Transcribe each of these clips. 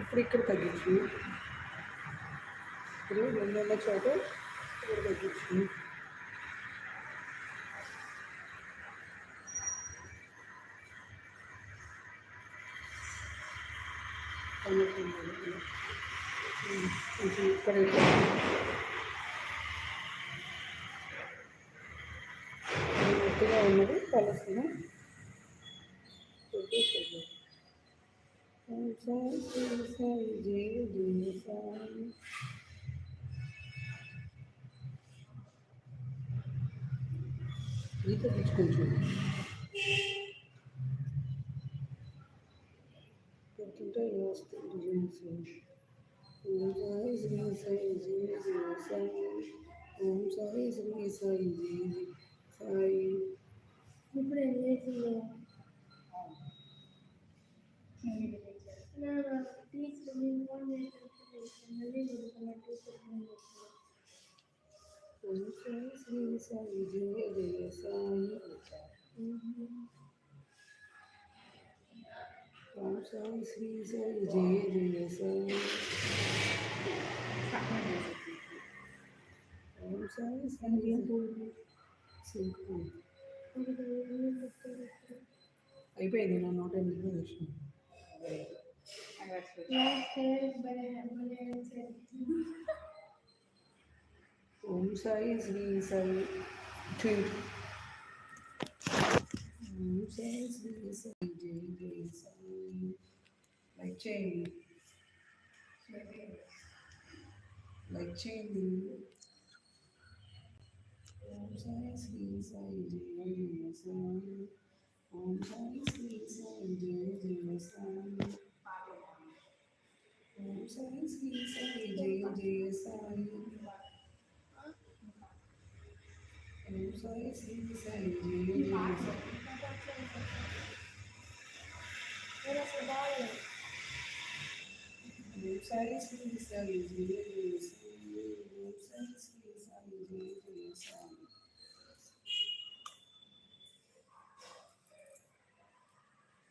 ఇప్పుడు ఇక్కడ తగ్గించు, ఇప్పుడు రెండున్న చోట ఇక్కడ తగ్గించు. ఇక్కడ గట్టిగా ఉన్నది కలుస్తుంది. గీత తెచ్చుకుంటుంది పెడుతుంటే వస్తుంది. ఓం సాయి శ్రీ సాయి జయ జయ సాయి. ఓం సాయి శ్రీ సాయి జయ సాయి. ఇప్పుడు ఏం చేసింది? ఓం సాయి శ్రీ సాయి జయ జయ సాయి. ఓం సాయి శ్రీ సాయి జయ జయ సాయి. ఓం సాయి శ్రీ అయిపోయింది. నా 108 వచ్చింది. ఓం సాయి శ్రీ సాయి. ఓం సాయి శ్రీ సాయి జయ జయ సాయి. లైక్ చేయండి, లైక్ చేయండి. ఓం సాయి శ్రీ సాయి జయ జయ సాయి. ఓం సాయి శ్రీ సాయి జయ జయ సాయి. ఓం సాయి శ్రీ సాయి జయ జయ సాయి. ఓం సాయి శ్రీ సాయి జయ జయ సాయి. ఓం సాయి శ్రీ సాయి జయ జయ సాయి. ఓం సాయి శ్రీ సాయి జయ జయ సాయి.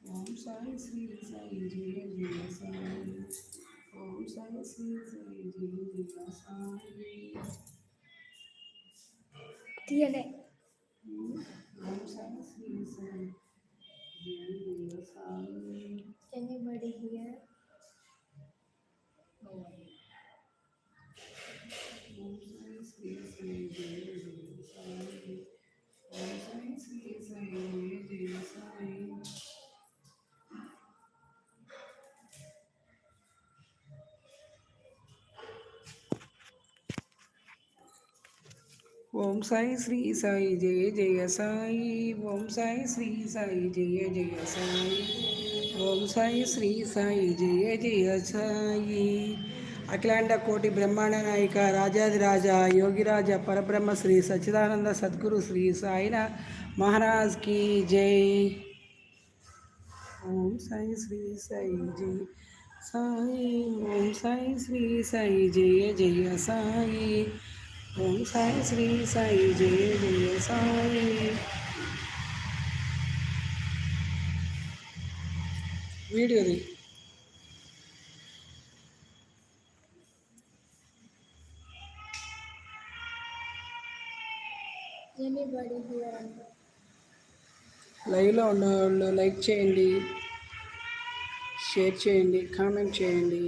ఓం సాయి శ్రీ సాయి జయ జయ సాయి. ఓం సాయి శ్రీ సాయి జయ జయ సాయి. తీయలే. ఓం సాయి శ్రీ సాయి జయ జయ సాయి. Anybody here? ఓం సాయి శ్రీ సాయి జయ జయ సాయి. ఓం సాయి శ్రీ సాయి జయ జయ సాయి. ఓం సాయి శ్రీ సాయి జయ జయ సాయి. ఓం సాయి శ్రీ సాయి జయ జయ సాయి. ఓం సాయి శ్రీ సాయి జయ జయ సాయి. అఖిలాండ కోటి బ్రహ్మాండ నాయక రాజాదిరాజ యోగిరాజ పరబ్రహ్మ శ్రీ సచ్చిదానంద సద్గురు శ్రీ సాయినాథ్ మహారాజ్ की जय. ఓం సాయి శ్రీ సాయి జయ సాయి. ఓం సాయి శ్రీ సాయి జయ జయ సాయి. ఓం సాయి శ్రీ సాయి జయ జయ సాయి. వీడియోది Anybody here? లైవ్లో ఉన్న వాళ్ళు లైక్ చేయండి, షేర్ చేయండి, కామెంట్ చేయండి.